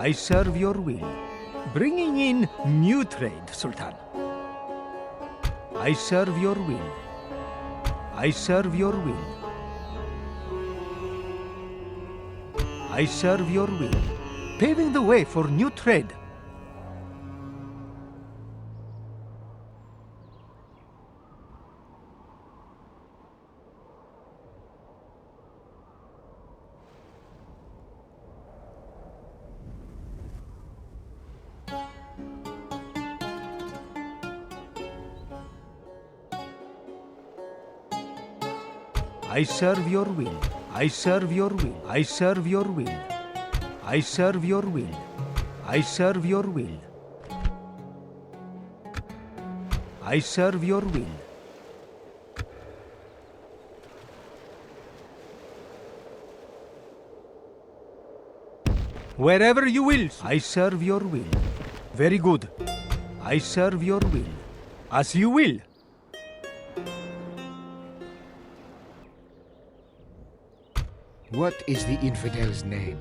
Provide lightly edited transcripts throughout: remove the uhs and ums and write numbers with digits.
I serve your will. Bringing in new trade, Sultan. I serve your will. I serve your will. I serve your will. Paving the way for new trade. I serve your will. I serve your will. I serve your will. I serve your will. I serve your will. I serve your will. Wherever you will. I serve your will. Very good. I serve your will. As you will. What is the infidel's name?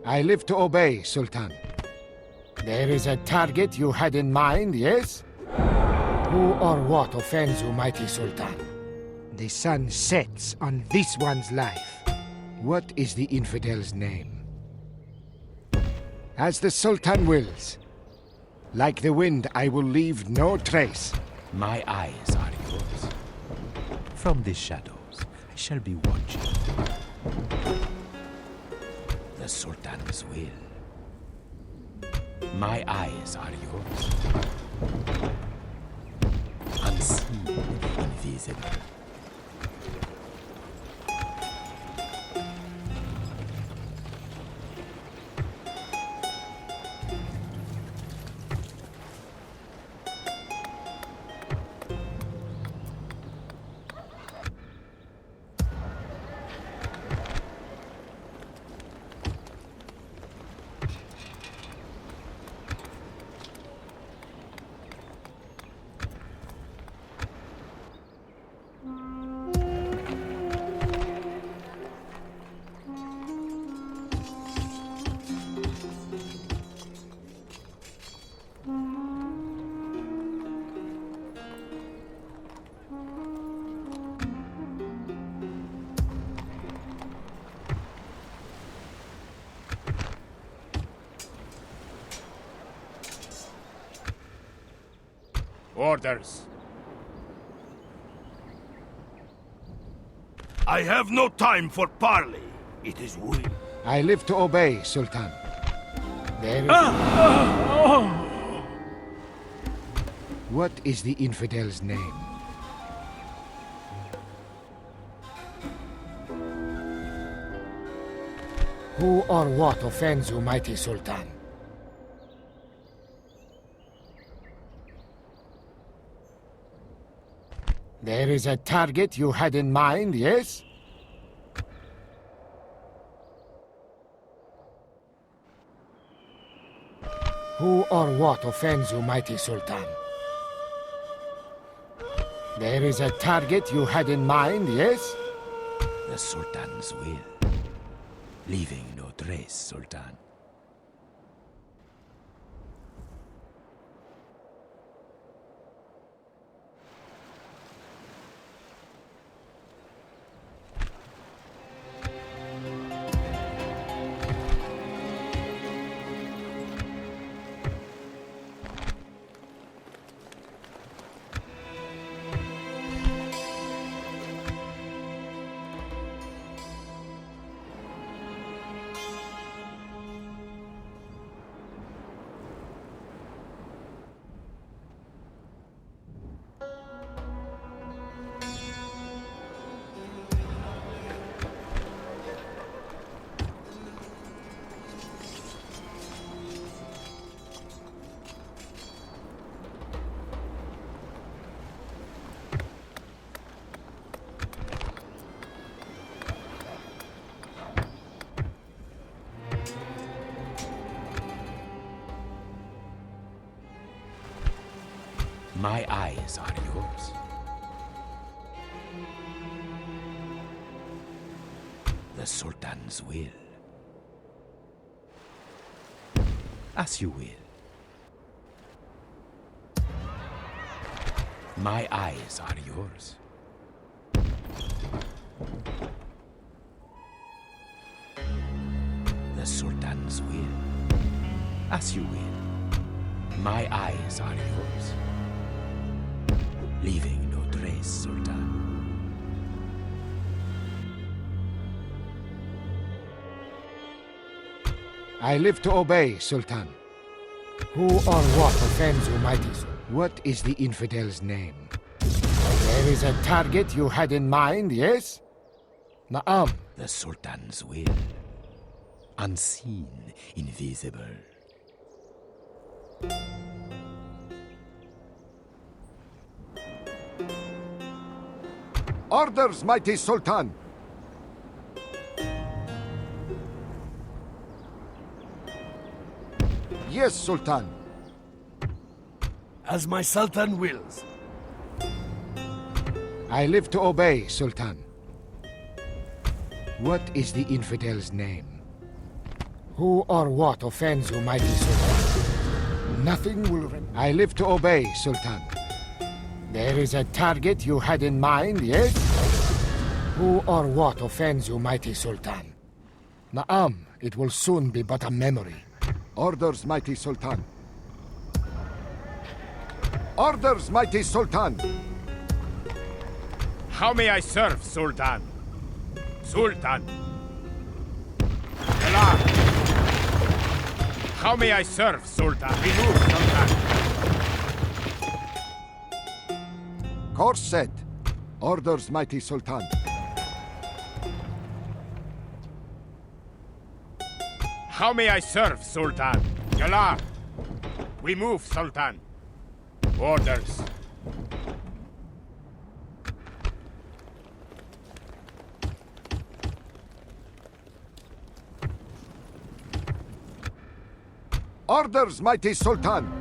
I live to obey, Sultan. There is a target you had in mind, yes? Who or what offends you, mighty Sultan? The sun sets on this one's life. What is the infidel's name? As the Sultan wills. Like the wind, I will leave no trace. My eyes are yours. From the shadows, I shall be watching. The Sultan's will. My eyes are yours. Unseen, invisible. Orders. I have no time for parley. It is will. I live to obey, Sultan. There is... What is the infidel's name? Who or what offends you, mighty Sultan? There is a target you had in mind, yes? Who or what offends you, mighty Sultan? There is a target you had in mind, yes? The Sultan's will. Leaving no trace, Sultan. My eyes are yours. The Sultan's will. As you will. My eyes are yours. The Sultan's will. As you will. My eyes are yours. Leaving no trace, Sultan. I live to obey, Sultan. Who or what offends you, mighty Sultan? What is the infidel's name? There is a target you had in mind, yes? Na'am. The Sultan's will. Unseen, invisible. Orders, mighty Sultan! Yes, Sultan. As my Sultan wills. I live to obey, Sultan. What is the infidel's name? Who or what offends you, mighty Sultan? Nothing will I live to obey, Sultan. There is a target you had in mind, yes? Who or what offends you, mighty Sultan? Na'am, it will soon be but a memory. Orders, mighty Sultan. Orders, mighty Sultan! How may I serve, Sultan? Sultan! Hello! How may I serve, Sultan? Remove, Sultan! Course set. Orders, mighty Sultan. How may I serve, Sultan? Yalla! We move, Sultan. Orders. Orders, mighty Sultan!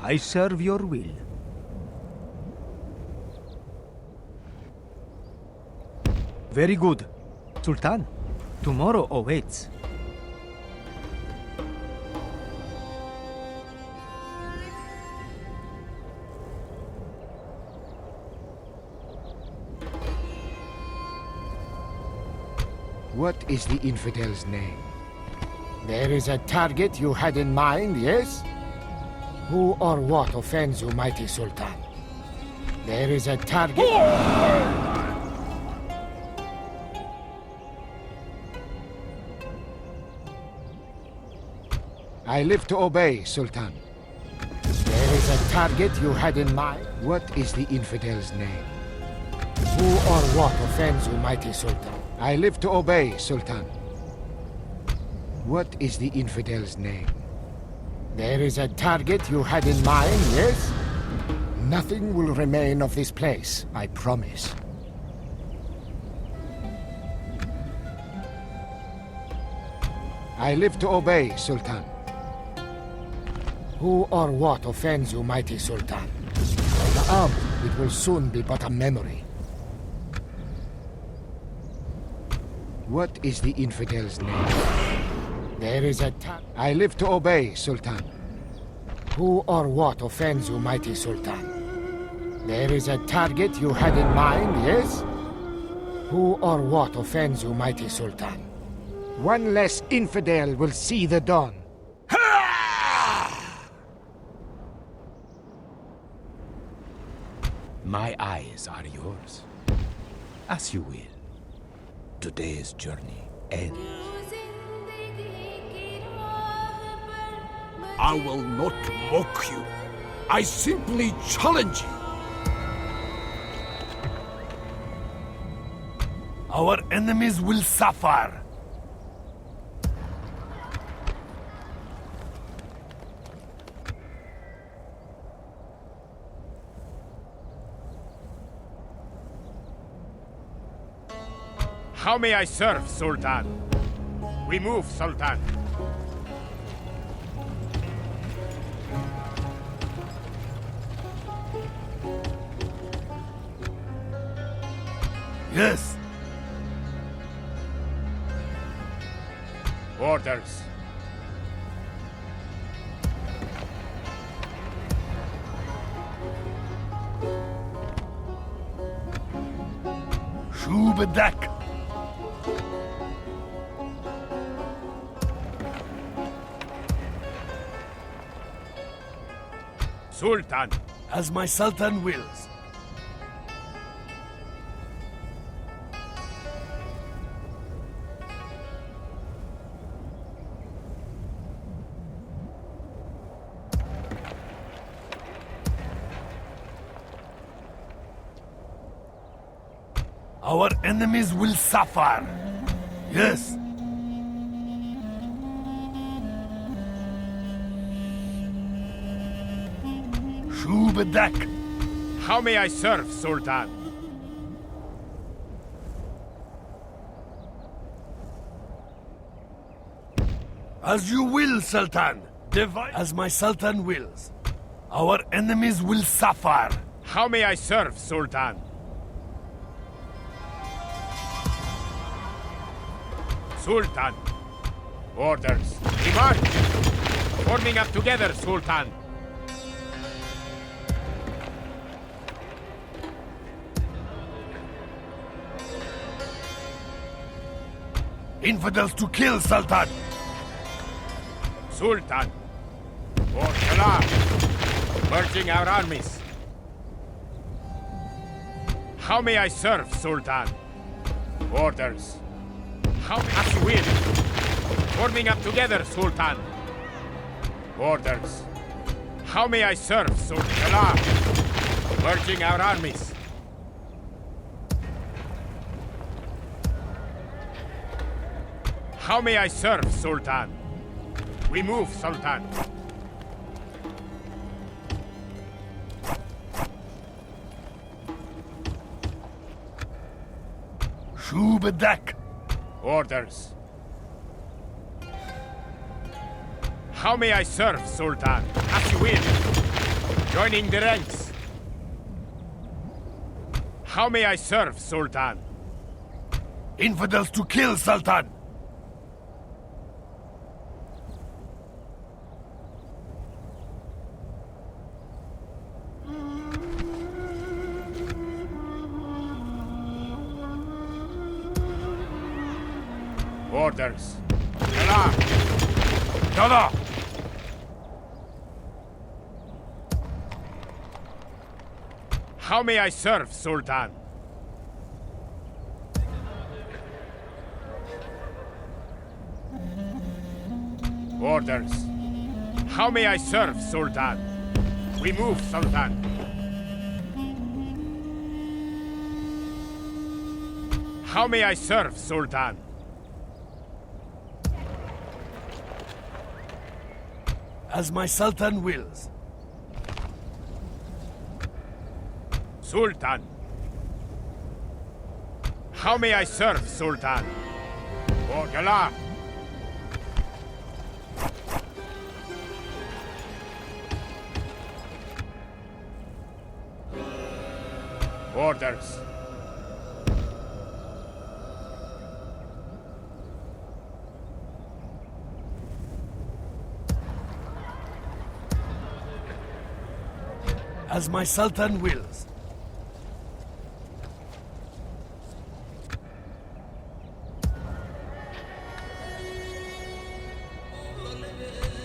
I serve your will. Very good. Sultan, tomorrow awaits. What is the infidel's name? There is a target you had in mind, yes? Who or what offends you, mighty Sultan? There is a target... I live to obey, Sultan. There is a target you had in mind. What is the infidel's name? Who or what offends you, mighty Sultan? I live to obey, Sultan. What is the infidel's name? There is a target you had in mind, yes? Nothing will remain of this place, I promise. I live to obey, Sultan. Who or what offends you, mighty Sultan? Na'am, it will soon be but a memory. What is the infidel's name? There is a I live to obey, Sultan. Who or what offends you, mighty Sultan? There is a target you had in mind, yes? Who or what offends you, mighty Sultan? One less infidel will see the dawn. My eyes are yours. As you will. Today's journey ends. I will not mock you. I simply challenge you. Our enemies will suffer. How may I serve, Sultan? We move, Sultan. Yes. Orders. Shubadak. Sultan. As my Sultan wills. Our enemies will suffer. Yes. Shubadak. How may I serve, Sultan? As you will, Sultan. As my Sultan wills. Our enemies will suffer. How may I serve, Sultan? Sultan. Orders. We march. Forming up together, Sultan. Infidels to kill, Sultan. Sultan. For Salah. Merging our armies. How may I serve, Sultan? Orders. How as you will. Forming up together, Sultan. Orders. How may I serve, Sultan? Merging our armies. How may I serve, Sultan? We move, Sultan. Shubadak. Orders. How may I serve, Sultan? As you will. Joining the ranks. How may I serve, Sultan? Infidels to kill, Sultan. Orders. Salah. Dada. How may I serve, Sultan? Orders. How may I serve, Sultan? We move, Sultan. How may I serve, Sultan? As my Sultan wills. Sultan. How may I serve, Sultan? For Galah. Orders. As my Sultan wills.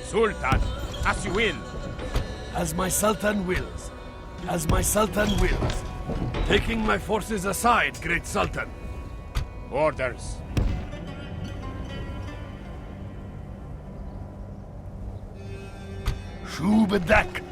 Sultan, as you will. As my Sultan wills. As my Sultan wills. Taking my forces aside, great Sultan. Orders. Shubadak.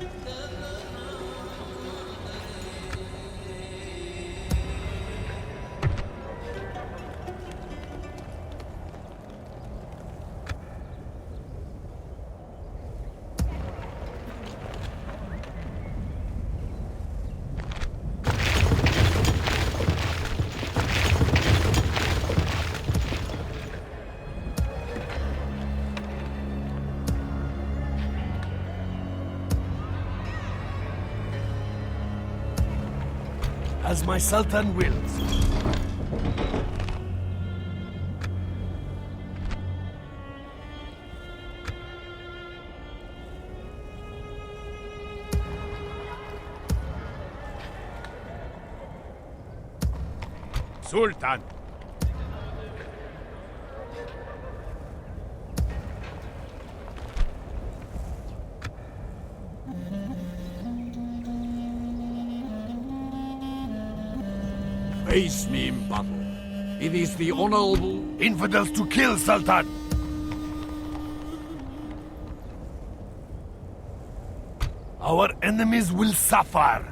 As my Sultan wills. Sultan! Face me in battle. It is the honorable infidels to kill, Sultan! Our enemies will suffer.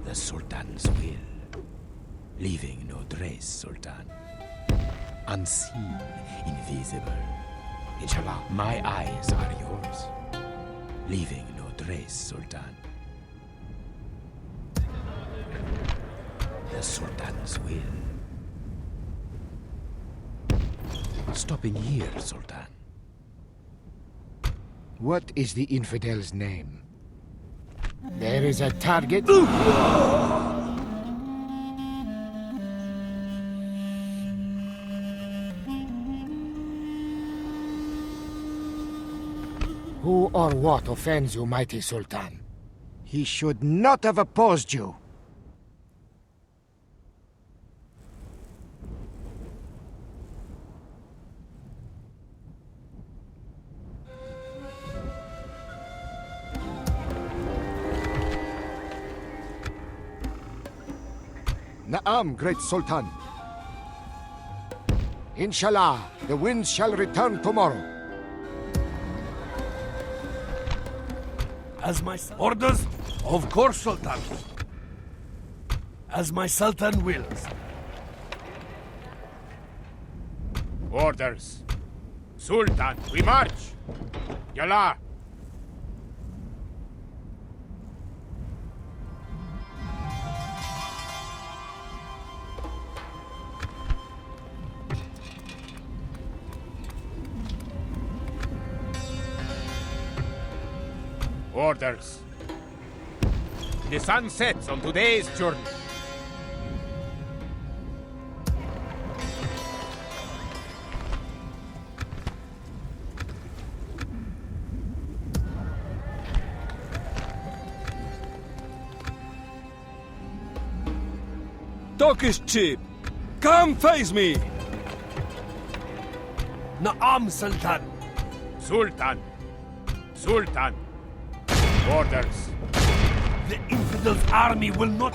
The Sultan's will. Leaving no trace, Sultan. Unseen, invisible. Inshallah, my eyes are yours. Leaving no trace, Sultan. The Sultan's will. Stopping here, Sultan. What is the infidel's name? There is a target. Who or what offends you, mighty Sultan? He should not have opposed you. Na'am, great Sultan. Inshallah, the winds shall return tomorrow. As my orders? Of course, Sultan. As my Sultan wills. Orders. Sultan, we march! Yalla! Orders. The sun sets on today's journey. Turkish chief, come face me! Na'am, Sultan. Sultan. Sultan. Orders. The Infidels' army will not...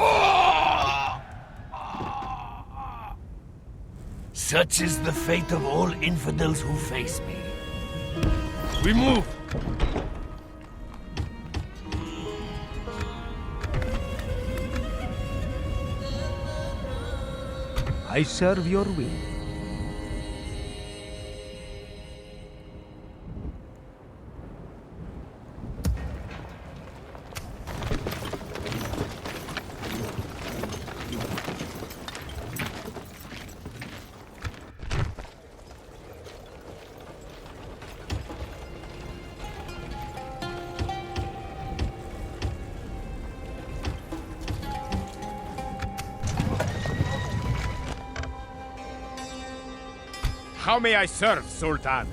Such is the fate of all Infidels who face me. We move! I serve your will. How may I serve, Sultan?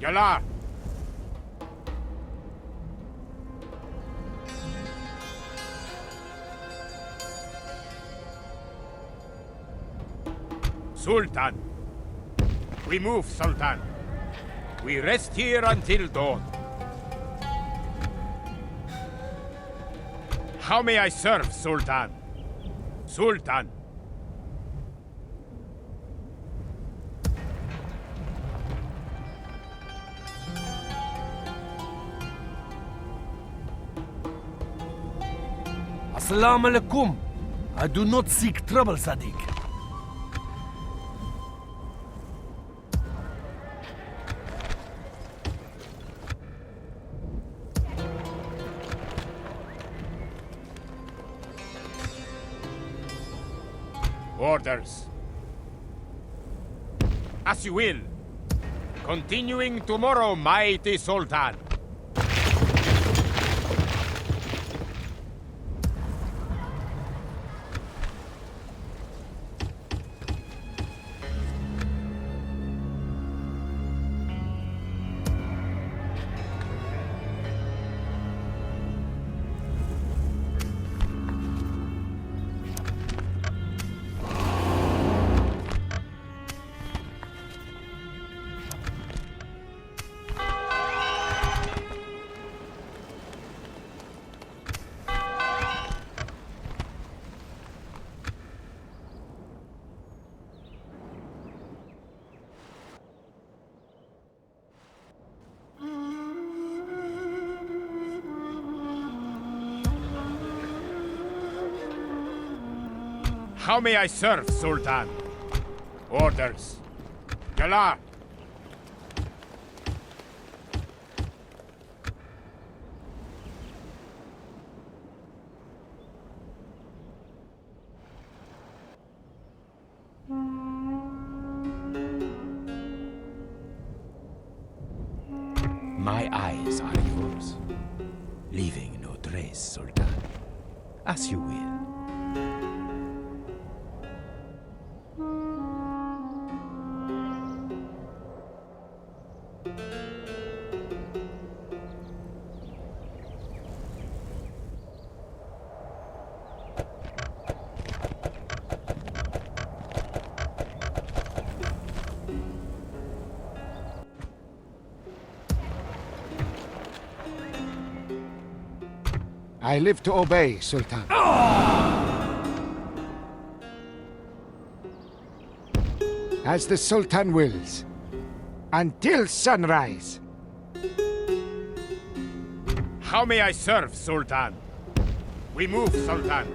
Yalla! Sultan! We move, Sultan. We rest here until dawn. How may I serve, Sultan? Sultan! Assalamu alaikum. I do not seek trouble, Sadiq. Orders. As you will. Continuing tomorrow, mighty Sultan. How may I serve, Sultan? Orders. Yalla! My eyes are yours, leaving no trace, Sultan. As you will. I live to obey, Sultan. As the Sultan wills. Until sunrise. How may I serve, Sultan? We move, Sultan.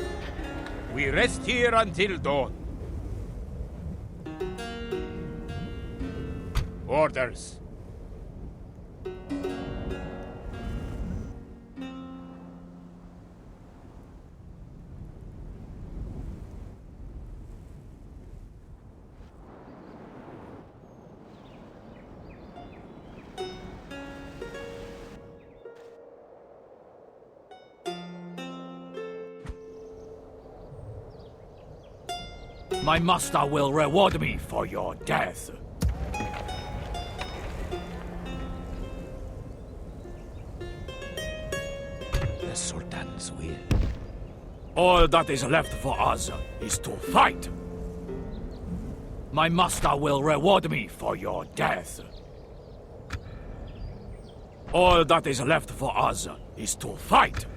We rest here until dawn. Orders. My master will reward me for your death. The Sultan's will. All that is left for us is to fight. My master will reward me for your death. All that is left for us is to fight.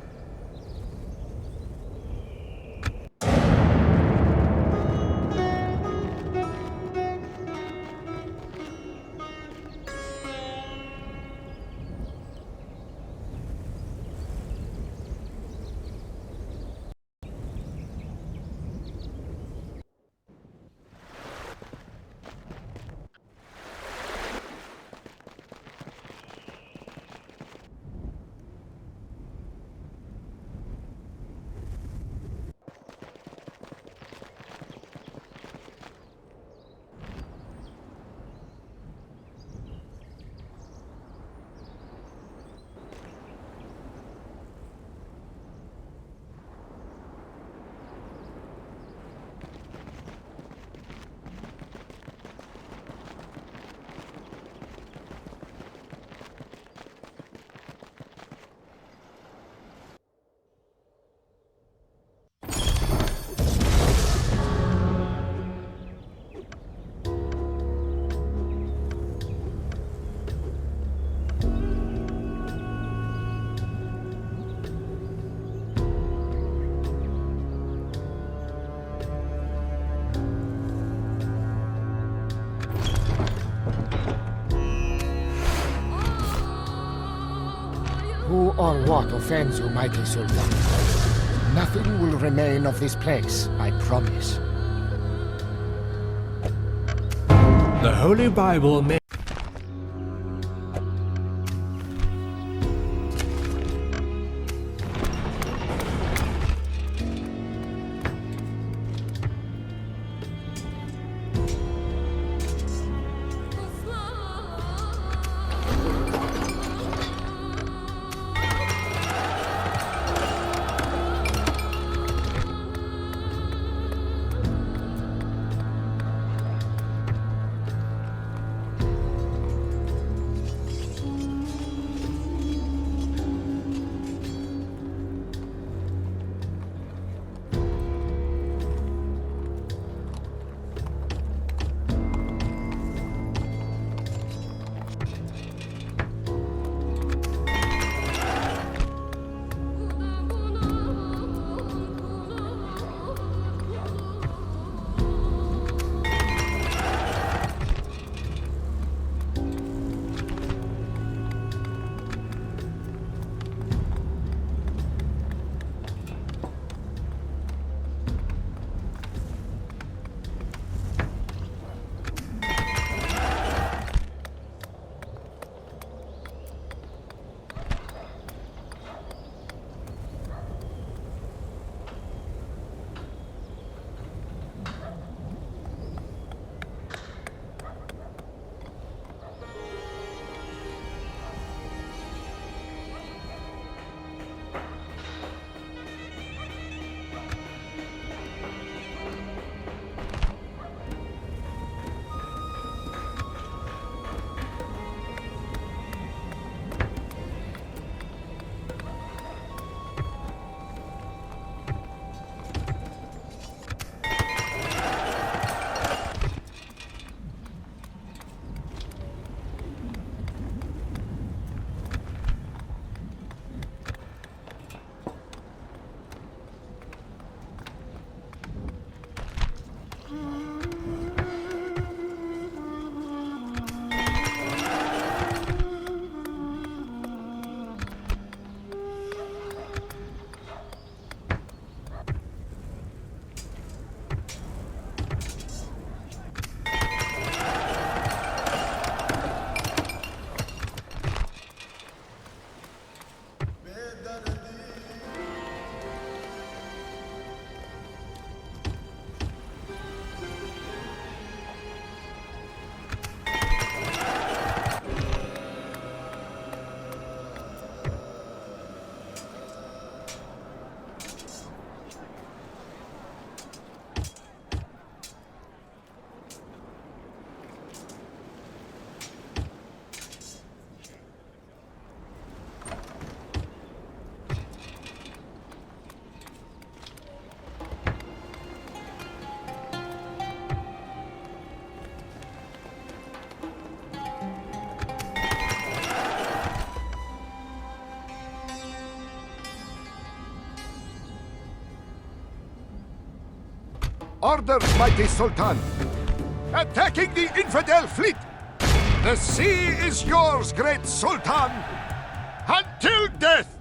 Who or what offends you, mighty Sultan? Nothing will remain of this place, I promise. The Holy Bible may... Orders, mighty Sultan! Attacking the infidel fleet! The sea is yours, great Sultan! Until death!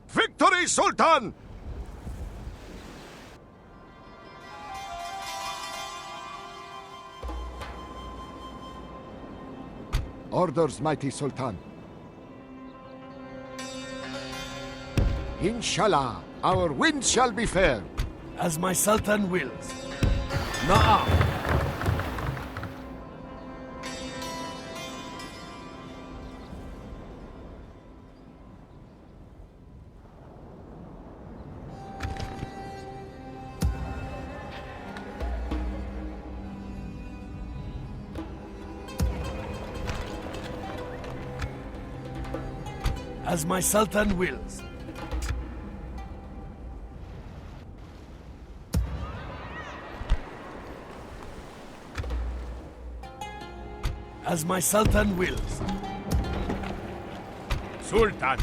Victory, Sultan! Orders, mighty Sultan. Inshallah, our wind shall be fair. As my Sultan wills. Na'am. As my Sultan wills. As my Sultan wills. Sultan,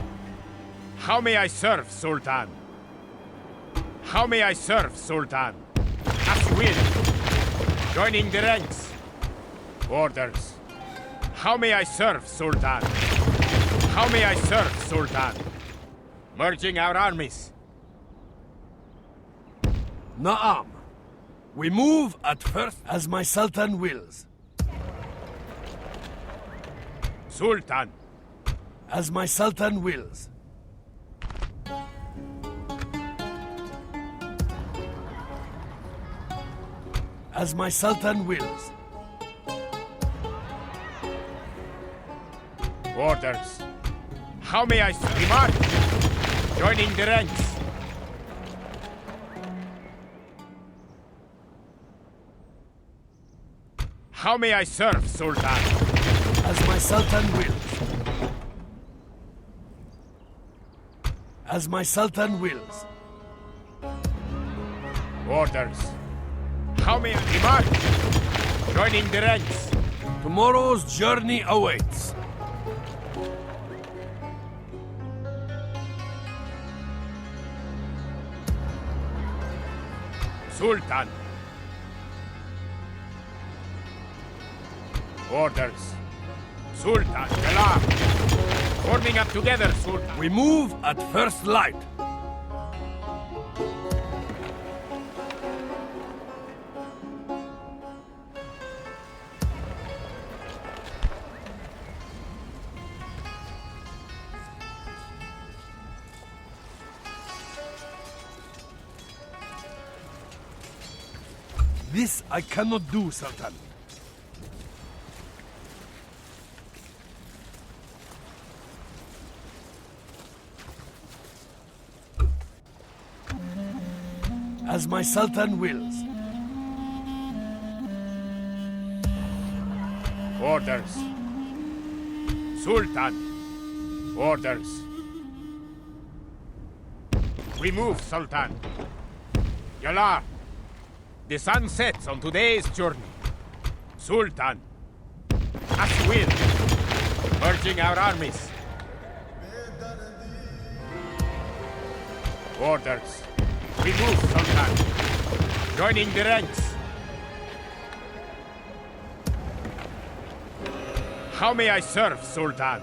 how may I serve, Sultan? How may I serve, Sultan? As you will. Joining the ranks. Orders. How may I serve, Sultan? How may I serve, Sultan? Merging our armies. Na'am. We move at first as my Sultan wills. Sultan, As my Sultan wills. As my Sultan wills. orders. How may I remark? Joining the ranks. How may I serve, Sultan? As my Sultan wills. As my Sultan wills. Orders. How may I remark? Joining the ranks. Tomorrow's journey awaits. Sultan. Orders. Sultan, Jalal. Forming up together, Sultan. We move at first light. This I cannot do, Sultan. As my Sultan wills. Orders. Sultan. Orders. We move, Sultan. Jalal. The sun sets on today's journey. Sultan. As you will. Merging our armies. Orders. We move, Sultan. Joining the ranks. How may I serve, Sultan?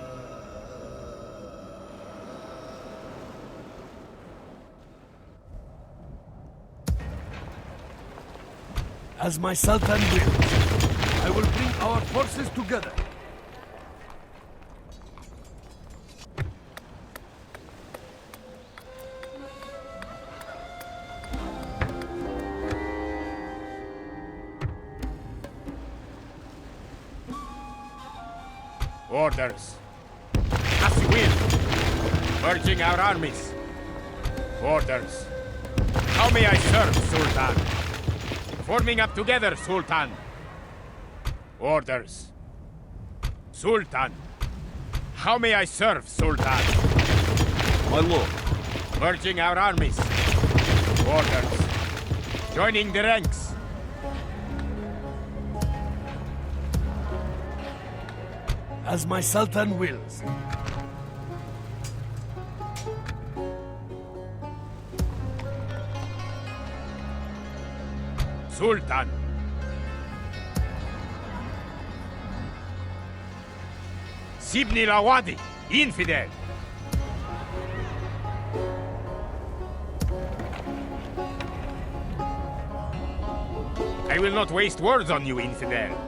As my Sultan wills. I will bring our forces together. Orders. As you will. Merging our armies. Orders. How may I serve, Sultan? Forming up together, Sultan. Orders. Sultan. How may I serve, Sultan? My lord. Merging our armies. Orders. Joining the ranks. As my Sultan wills. Sultan. Sibni Lawadi, infidel. I will not waste words on you, infidel.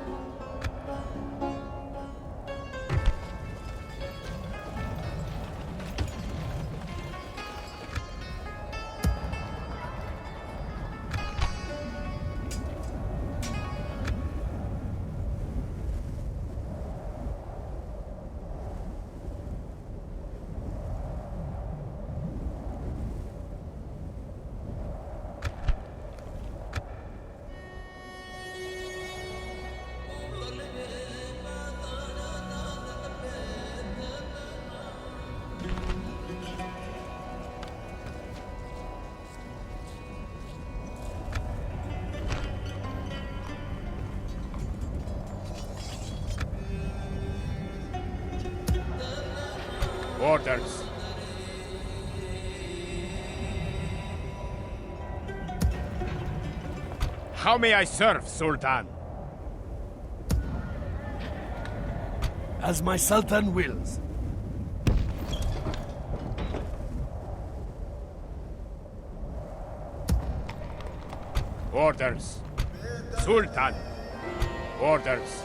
Orders. How may I serve, Sultan? As my Sultan wills. Orders. Sultan. Orders.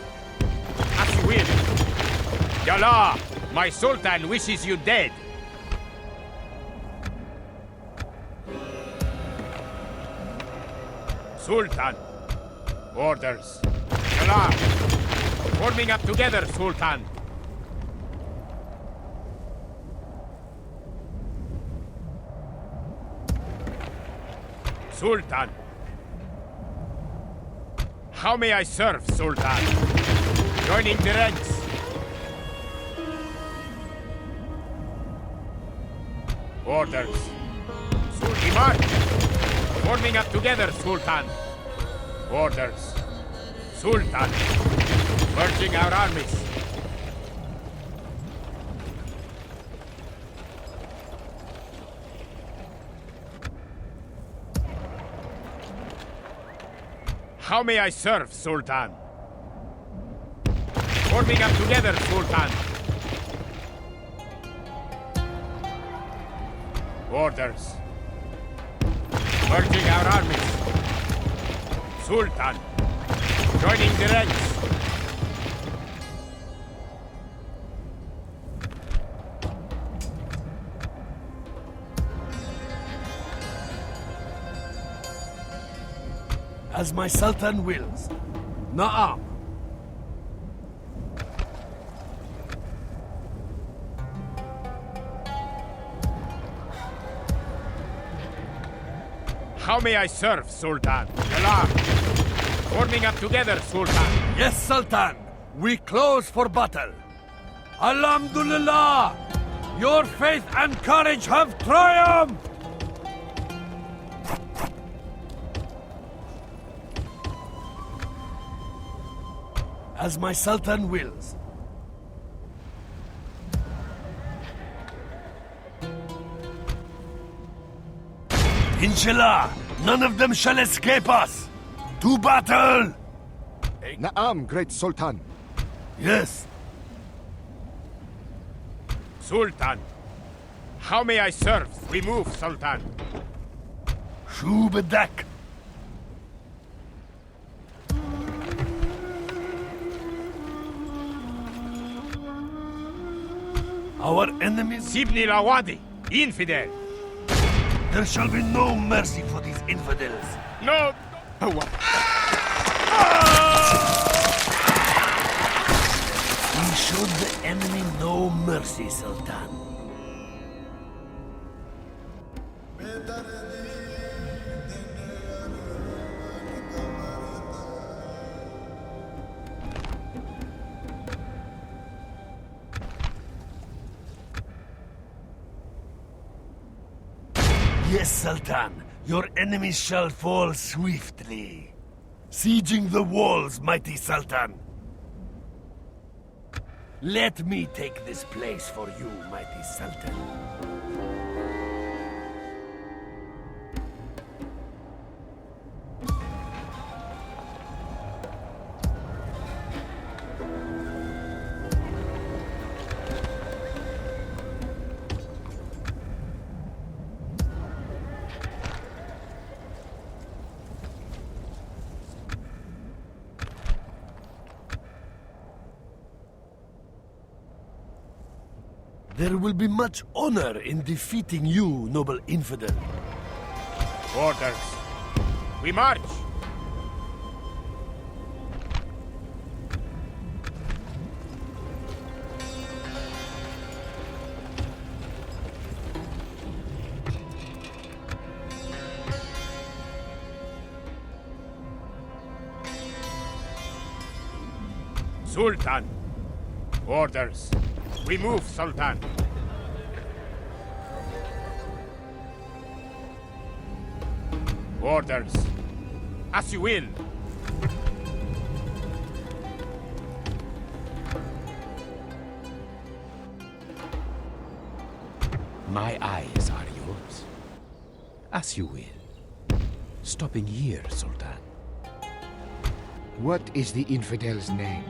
As you will. Yalla! My Sultan wishes you dead. Sultan. Orders. Yalla! Forming up together, Sultan. Sultan. How may I serve, Sultan? Joining the ranks. Orders. Sultan. Forming up together, Sultan. Orders. Sultan. Merging our armies. How may I serve, Sultan? Forming up together, Sultan. Orders. Merging our armies. Sultan. Joining the ranks. As my Sultan wills. Na'am. How may I serve, Sultan? Yalla! Forming up together, Sultan. Yes, Sultan. We close for battle. Alhamdulillah! Your faith and courage have triumphed! As my Sultan wills. Inshallah, none of them shall escape us! To battle! Na'am, great Sultan. Yes. Sultan. How may I serve? We move, Sultan. Shubadak. Our enemies... Sibni Lawadi, infidel. There shall be no mercy for these infidels. No! We showed the enemy no mercy, Sultan. Yes, Sultan. Your enemies shall fall swiftly. Sieging the walls, mighty Sultan. Let me take this place for you, mighty Sultan. There will be much honor in defeating you, noble infidel. Orders. We march! Sultan. Orders. We move, Sultan. Orders. As you will. My eyes are yours. As you will. Stopping here, Sultan. What is the infidel's name?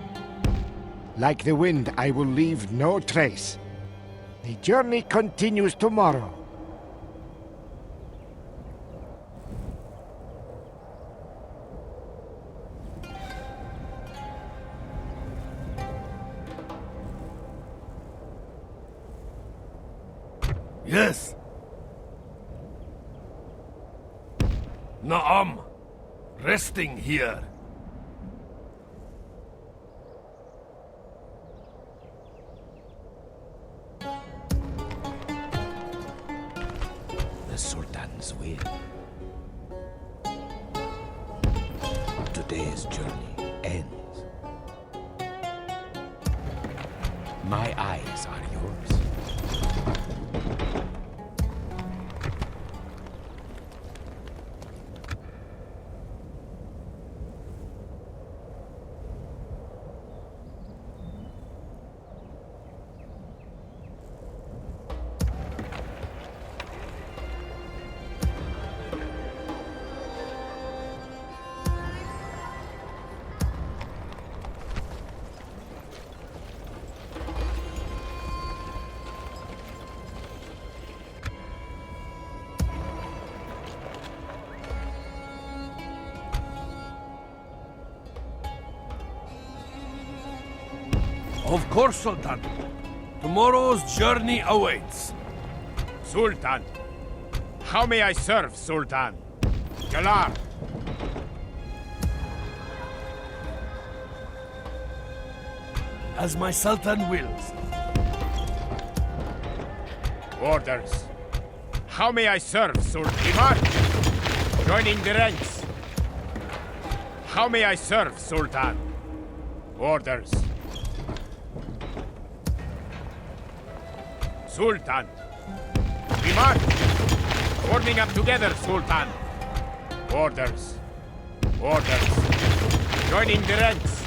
Like the wind, I will leave no trace. The journey continues tomorrow. Yes. Naam. Resting here. The Sultan's will. Today's journey ends. My eyes are yours. Of course, Sultan. Tomorrow's journey awaits. Sultan. How may I serve, Sultan? Galar. As my Sultan wills. Orders. How may I serve, Sultan? We march! Joining the ranks. How may I serve, Sultan? Orders. Sultan. We march! Forming up together, Sultan. Orders. Orders. Joining the ranks.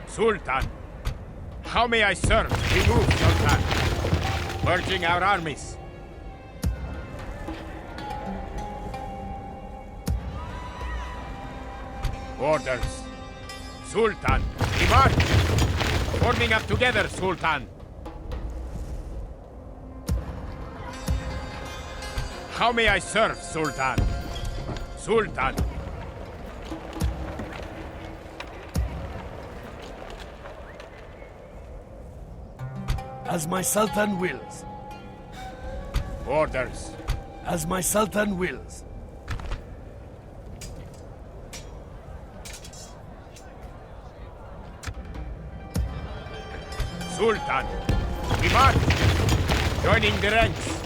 Sultan. How may I serve? We move, Sultan. Merging our armies. Orders. Sultan. We march! Forming up together, Sultan. How may I serve, Sultan? Sultan. As my Sultan wills. Orders. As my Sultan wills. Sultan. We march! Joining the ranks.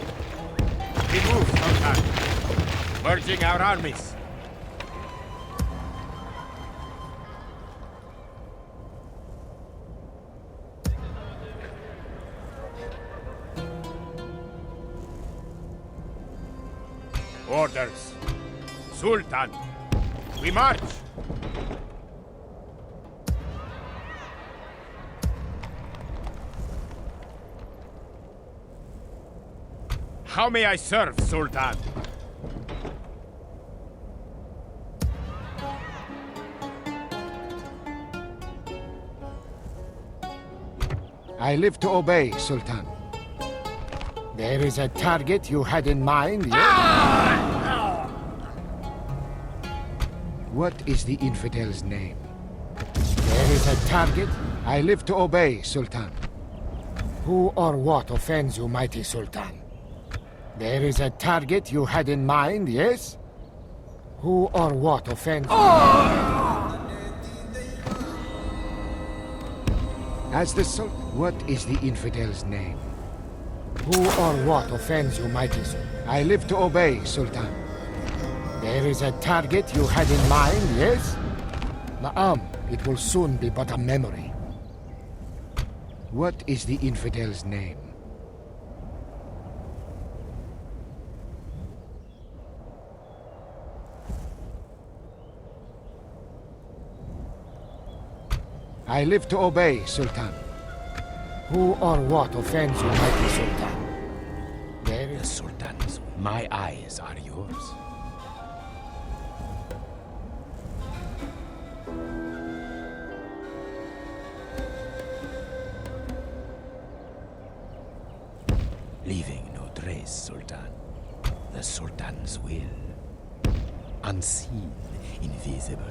We move, Sultan. Merging our armies. Orders. Sultan. We march! How may I serve, Sultan? I live to obey, Sultan. There is a target you had in mind, yes? What is the infidel's name? There is a target. I live to obey, Sultan. Who or what offends you, mighty Sultan? There is a target you had in mind, yes? Who or what offends you? As the Sultan, what is the infidel's name? Who or what offends you, mighty Sultan? I live to obey, Sultan. There is a target you had in mind, yes? Na'am, it will soon be but a memory. What is the infidel's name? I live to obey, Sultan. Who or what offends you, mighty Sultan? There The is... Sultan's. My eyes are yours. Leaving no trace, Sultan. The Sultan's will. Unseen, invisible.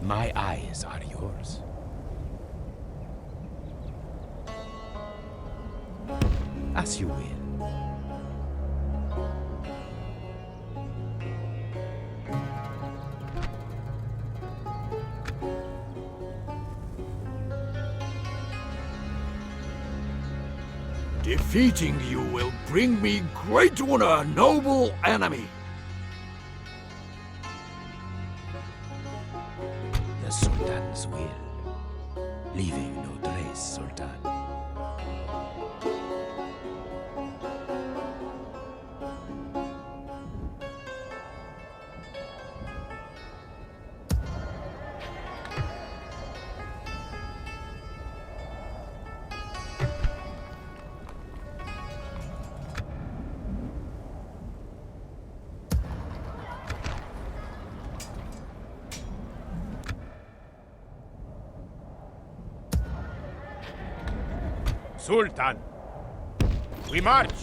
My eyes are yours. As you will. Defeating you will bring me great honor, noble enemy. The Sultan's will. Leaving no trace, Sultan. Sultan, we march!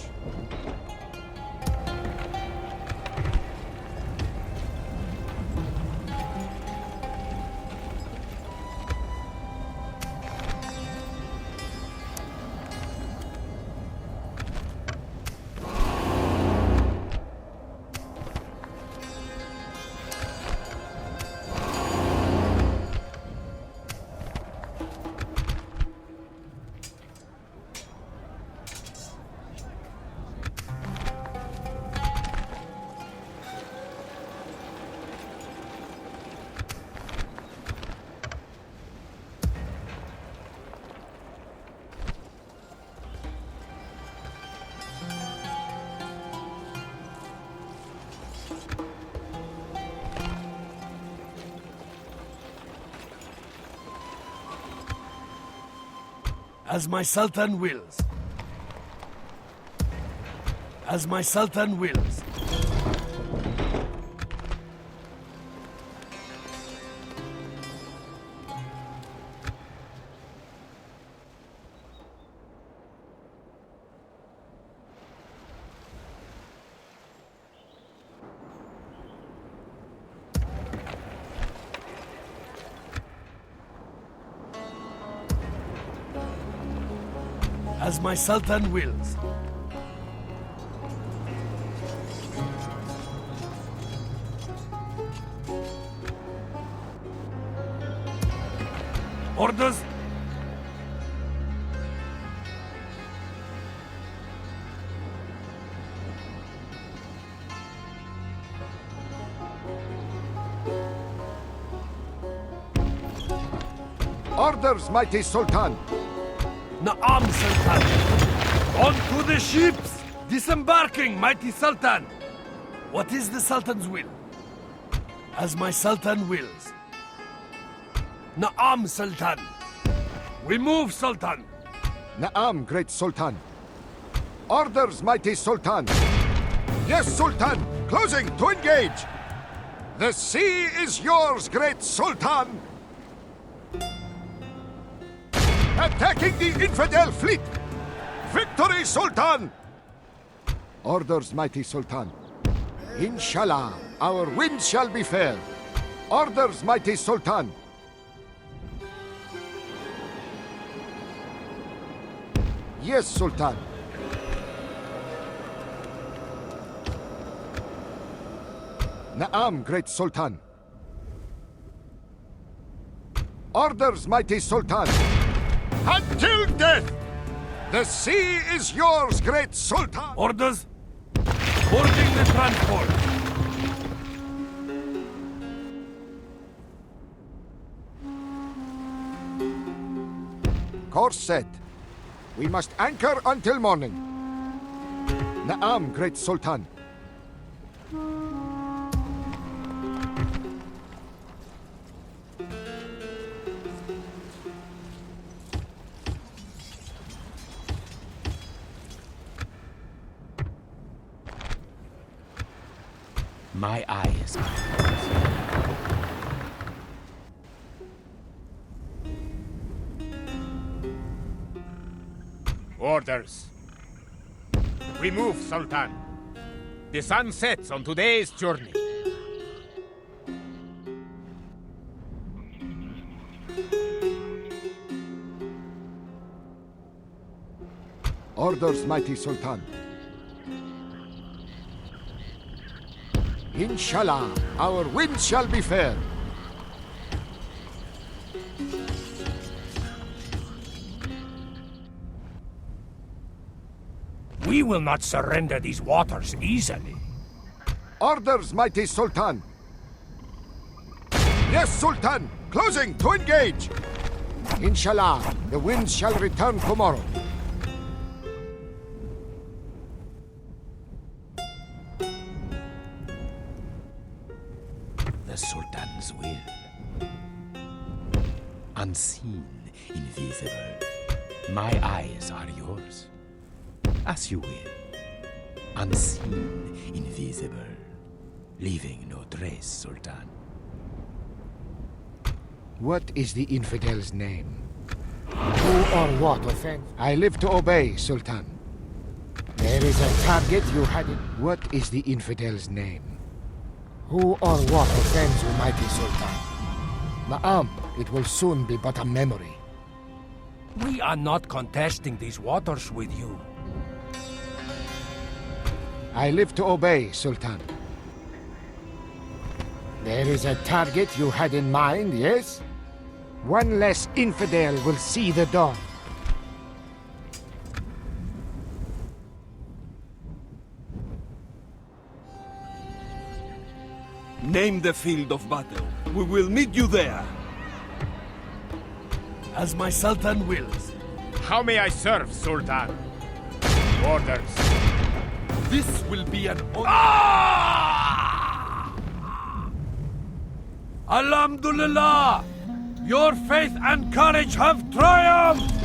As my Sultan wills. As my Sultan wills. As my Sultan wills. Orders? Orders, mighty Sultan! Na'am, Sultan! On to the ships! Disembarking, mighty Sultan! What is the Sultan's will? As my Sultan wills. Na'am, Sultan! We move, Sultan! Na'am, great Sultan. Orders, mighty Sultan. Yes, Sultan! Closing to engage! The sea is yours, great Sultan! Attacking the infidel fleet! Victory, Sultan! Orders, mighty Sultan. Inshallah, our wind shall be fair. Orders, mighty Sultan. Yes, Sultan. Na'am, great Sultan. Orders, mighty Sultan. Until death! The sea is yours, great Sultan! Orders? Boarding the transport. Course set. We must anchor until morning. Na'am, great Sultan. My eyes. Orders. We move, Sultan. The sun sets on today's journey. Orders, mighty Sultan. Inshallah, our wind shall be fair. We will not surrender these waters easily. Orders, mighty Sultan. Yes, Sultan. Closing to engage. Inshallah, the winds shall return tomorrow. The Sultan's will. Unseen, invisible. My eyes are yours. As you will. Unseen, invisible. Leaving no trace, Sultan. What is the infidel's name? Who or what offense? I live to obey, Sultan. There is a target you had in. What is the infidel's name? Who or what offends you, mighty Sultan? Na'am, it will soon be but a memory. We are not contesting these waters with you. I live to obey, Sultan. There is a target you had in mind, yes? One less infidel will see the dawn. Name the field of battle. We will meet you there. As my Sultan wills. How may I serve, Sultan? Orders. This will be an honor. Alhamdulillah! Your faith and courage have triumphed!